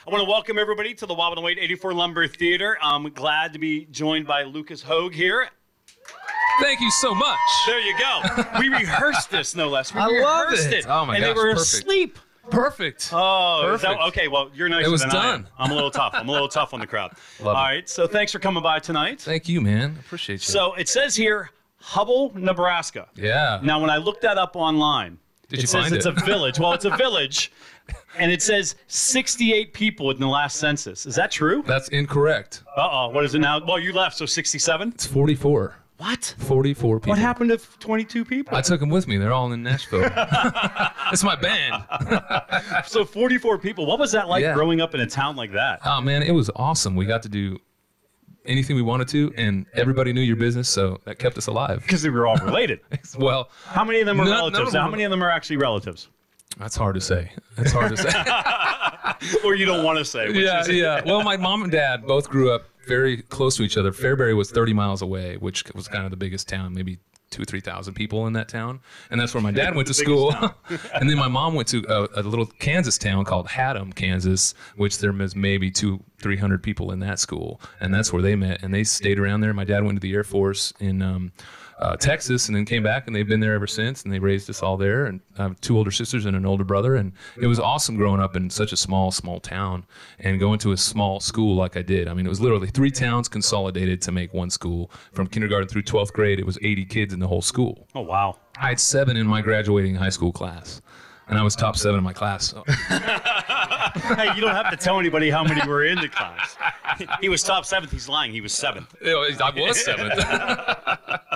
I want to welcome everybody to the Y108 84 Lumber Theater. I'm glad to be joined by Lucas Hoge here. Thank you so much. There you go. We rehearsed this, no less. We I love rehearsed it. Oh my and gosh, they were perfect. asleep. Perfect. Oh, Perfect. okay. Well, you're nicer It was than done. I am. I'm a little tough. I'm a little tough on the crowd. Love All it. right. So thanks for coming by tonight. Thank you, man. Appreciate you. So it says here, Hoge, Nebraska. Yeah. Now, when I looked that up online, Did you says find it's it? a village. Well, it's a village, and it says 68 people in the last census. Is that true? That's incorrect. Uh-oh. What is it now? Well, you left, so 67? It's 44. What? 44 people. What happened to 22 people? I took them with me. They're all in Nashville. It's my band. So 44 people. What was that like Yeah. growing up in a town like that? Oh, man, it was awesome. We got to do anything we wanted to, and everybody knew your business, so that kept us alive. Because they were all related. Well, How many of them are None relatives? of them How many of them are actually relatives? that's hard to say. That's hard to say. Or you don't want to say. Which Yeah, is, yeah. Well, my mom and dad both grew up very close to each other. Fairbury was 30 miles away, which was kind of the biggest town, maybe 2,000 or 3,000 people in that town. And that's where my dad went to The school. biggest And then my mom went to a little Kansas town called Haddam, Kansas, which there was maybe 200-300 people in that school. And that's where they met. And they stayed around there. My dad went to the Air Force in Texas and then came back, and they've been there ever since, and they raised us all there. And I have 2 older sisters and an older brother, and it was awesome growing up in such a small town and going to a small school like I did. I mean, it was literally 3 towns consolidated to make one school. From kindergarten through 12th grade, it was 80 kids in the whole school. Oh, wow. I had 7 in my graduating high school class, and I was top 7 in my class. So. Hey, you don't have to tell anybody how many were in the class. He was top 7th. He's lying. He was 7th. I was 7th.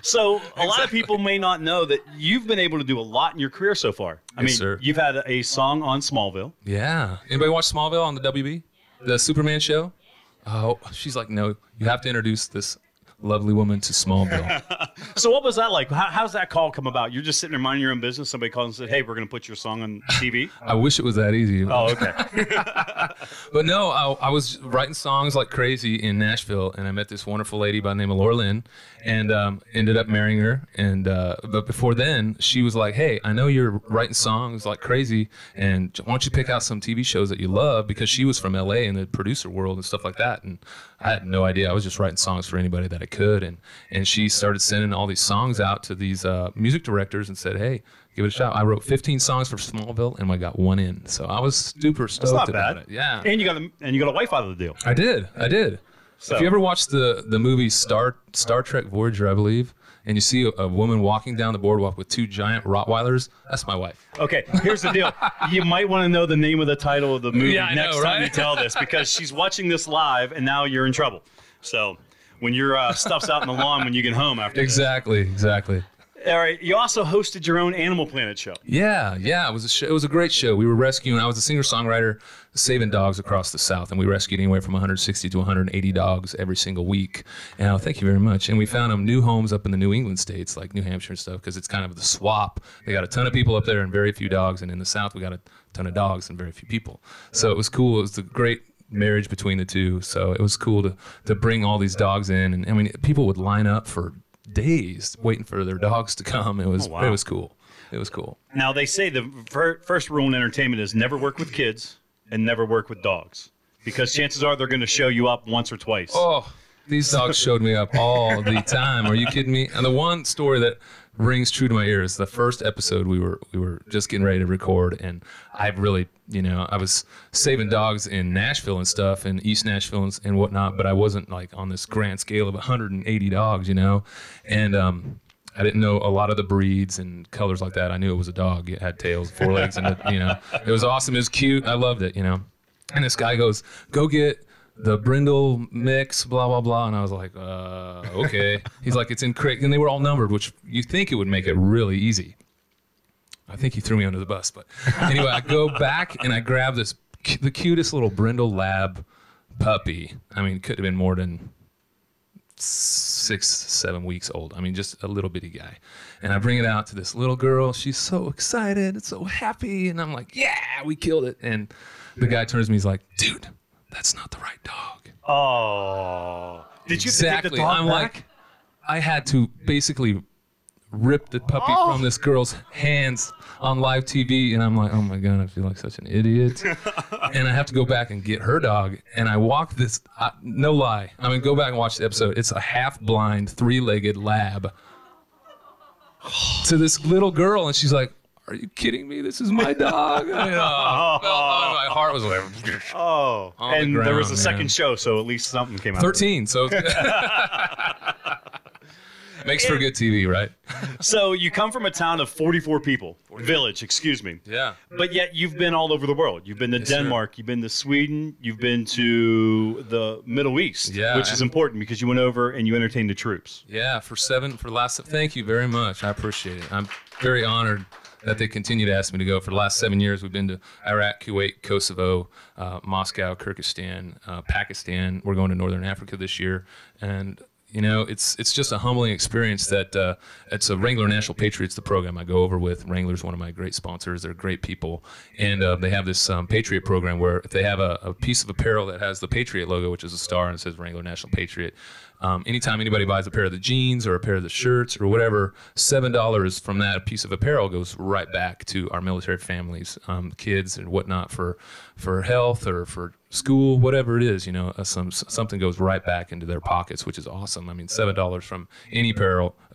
So a lot of people may not know that you've been able to do a lot in your career so far. I mean, sir. You've had a song on Smallville. Yeah. Anybody watch Smallville on the WB? The Superman show? Oh, she's like, no, you have to introduce this lovely woman to Smallville. So what was that like? How's that call come about? You're just sitting there minding your own business. Somebody calls and said, hey, we're going to put your song on TV. I wish it was that easy. Oh, okay. But no, I was writing songs like crazy in Nashville, and I met this wonderful lady by the name of Laura Lynn, and ended up marrying her. And but before then, she was like, hey, I know you're writing songs like crazy, and why don't you pick out some TV shows that you love? Because she was from LA in the producer world and stuff like that. And I had no idea. I was just writing songs for anybody that I could. And she started sending all these songs out to these music directors and said, hey, give it a shot. I wrote 15 songs for Smallville, and I got 1 in. So I was super stoked not about bad. it. Yeah. And you got a wife out of the deal. I did. So- If you ever watched the movie Star Trek Voyager, I believe, and you see a woman walking down the boardwalk with 2 giant Rottweilers, that's my wife. Okay, here's the deal. You might want to know the name of the title of the movie Yeah, I next know, time right? you tell this, because she's watching this live, and now you're in trouble. So when your stuff's out in the lawn when you get home after this. Exactly. All right, you also hosted your own Animal Planet show. Yeah. It was a show, it was a great show. We were rescuing. I was a singer-songwriter saving dogs across the South, and we rescued anywhere from 160 to 180 dogs every single week. And thank you very much. And we found them new homes up in the New England states, like New Hampshire and stuff, because it's kind of the swap. They got a ton of people up there and very few dogs, and in the South we got a ton of dogs and very few people. So it was cool. It was a great marriage between the two. So it was cool to bring all these dogs in, and I mean, people would line up for days waiting for their dogs to come. It was wow. It was cool. It was cool. Now, they say the first rule in entertainment is never work with kids and never work with dogs, because chances are they're going to show you up once or twice. Oh, these dogs showed me up all the time. Are you kidding me? And the one story that rings true to my ears, the first episode we were just getting ready to record, and I really, I was saving dogs in Nashville and stuff, in East Nashville and whatnot, but I wasn't like on this grand scale of 180 dogs, and I didn't know a lot of the breeds and colors like that. I knew it was a dog. It had tails, 4 legs, and it was awesome. It was cute. I loved it, And this guy goes, go get the brindle mix, blah, blah, blah. And I was like, okay. He's like, it's in crate. And they were all numbered, which you think it would make it really easy. I think he threw me under the bus. But anyway, I go back and I grab the cutest little brindle lab puppy. I mean, it could have been more than 6-7 weeks old. I mean, just a little bitty guy. And I bring it out to this little girl. She's so excited and so happy. And I'm like, yeah, we killed it. And the guy turns to me, he's like, dude, that's not the right dog. Oh. Did you Exactly. take the dog I'm back? like, I had to basically rip the puppy from this girl's hands on live TV, and I'm like, oh my God, I feel like such an idiot. And I have to go back and get her dog, and I walk this, no lie, I mean, go back and watch the episode. It's a half-blind, three-legged lab to this little girl, and she's like, are you kidding me? This is my dog. I mean, my heart was like, and there was a second show, so at least something came out. 13, so makes for good TV, right? So you come from a town of 44 people, village, excuse me. Yeah. But yet you've been all over the world. You've been to Denmark, you've been to Sweden, you've been to the Middle East, which is important because you went over and you entertained the troops. Yeah, thank you very much. I appreciate it. I'm very honored that they continue to ask me to go. For the last 7 years, we've been to Iraq, Kuwait, Kosovo, Moscow, Kyrgyzstan, Pakistan. We're going to Northern Africa this year, and you know, it's just a humbling experience that it's a Wrangler National Patriots, the program I go over with. Wrangler's one of my great sponsors. They're great people, and they have this Patriot program where if they have a piece of apparel that has the Patriot logo, which is a star and it says Wrangler National Patriot, anytime anybody buys a pair of the jeans or a pair of the shirts or whatever, $7 from that piece of apparel goes right back to our military families, kids and whatnot for health or for school, whatever it is. You know, something goes right back into their pockets, which is awesome. I mean, $7 from any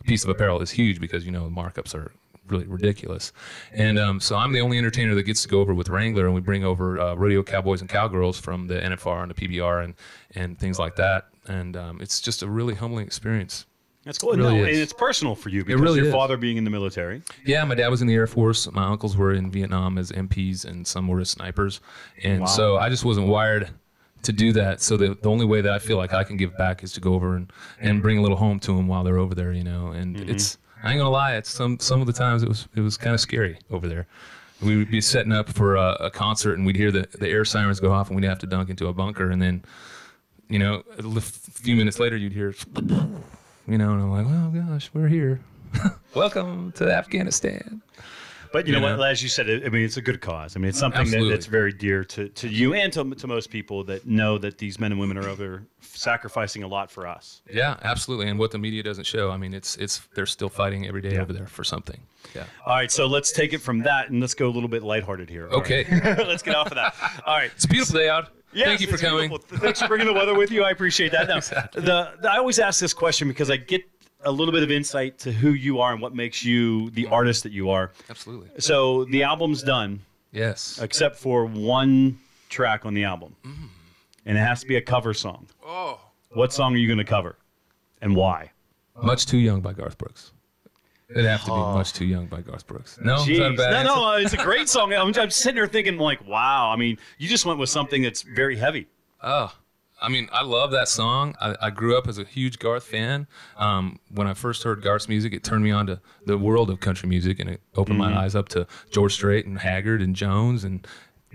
piece of apparel is huge because, you know, markups are really ridiculous. And so I'm the only entertainer that gets to go over with Wrangler, and we bring over rodeo cowboys and cowgirls from the NFR and the PBR and things like that. And it's just a really humbling experience. That's cool. And it's personal for you because your father being in the military. Yeah, my dad was in the Air Force. My uncles were in Vietnam as MPs, and some were as snipers. And so I just wasn't wired to do that. So the only way that I feel like I can give back is to go over and bring a little home to them while they're over there, you know. And I ain't gonna lie, it's some of the times it was kind of scary over there. We would be setting up for a concert, and we'd hear the air sirens go off, and we'd have to dunk into a bunker, and then, you know, a few minutes later, you'd hear, you know, and I'm like, well, gosh, we're here. Welcome to Afghanistan. But you know what, as you said, I mean, it's a good cause. I mean, it's something that's very dear to you and to most people that know that these men and women are over there sacrificing a lot for us. Yeah, absolutely. And what the media doesn't show, I mean, they're still fighting every day over there for something. Yeah. All right, so let's take it from that and let's go a little bit lighthearted here. Okay. Right. Let's get off of that. All right. It's a beautiful day out. Yes, thank you for coming. Beautiful. Thanks for bringing the weather with you. I appreciate that. Now, I always ask this question because I get a little bit of insight to who you are and what makes you the artist that you are. Absolutely. So the album's done. Yes. Except for one track on the album. And it has to be a cover song. Oh. What song are you going to cover? And why? Much Too Young by Garth Brooks. It'd have to be Much Too Young by Garth Brooks. No, is that a bad answer? No, it's a great song. I'm sitting there thinking like, wow. I mean, you just went with something that's very heavy. Oh, I mean, I love that song. I grew up as a huge Garth fan. When I first heard Garth's music, it turned me on to the world of country music, and it opened my eyes up to George Strait and Haggard and Jones and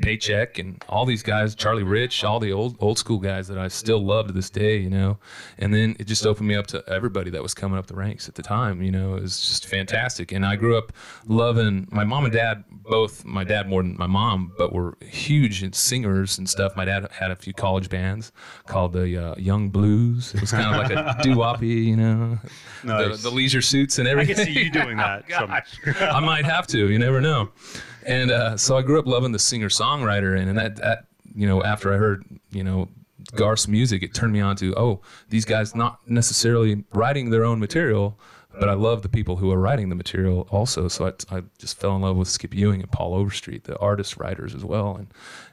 Paycheck and all these guys, Charlie Rich, all the old school guys that I still love to this day, you know. And then it just opened me up to everybody that was coming up the ranks at the time, you know. It was just fantastic. And I grew up loving my mom and dad, both my dad more than my mom, but were huge singers and stuff. My dad had a few college bands called the Young Blues. It was kind of like a doo-woppy, you know, the leisure suits and everything. I can see you doing that. I might have to. You never know. And so I grew up loving the singer-songwriter, and that you know, after I heard, you know, Garth's music, it turned me on to, these guys not necessarily writing their own material, but I love the people who are writing the material also. So I just fell in love with Skip Ewing and Paul Overstreet, the artist-writers as well,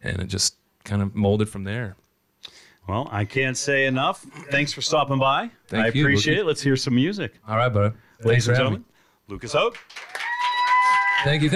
and it just kind of molded from there. Well, I can't say enough. Thanks for stopping by. Thank you, appreciate it. Let's hear some music. All right, brother. Ladies and gentlemen, Lucas Hoge. Thank you.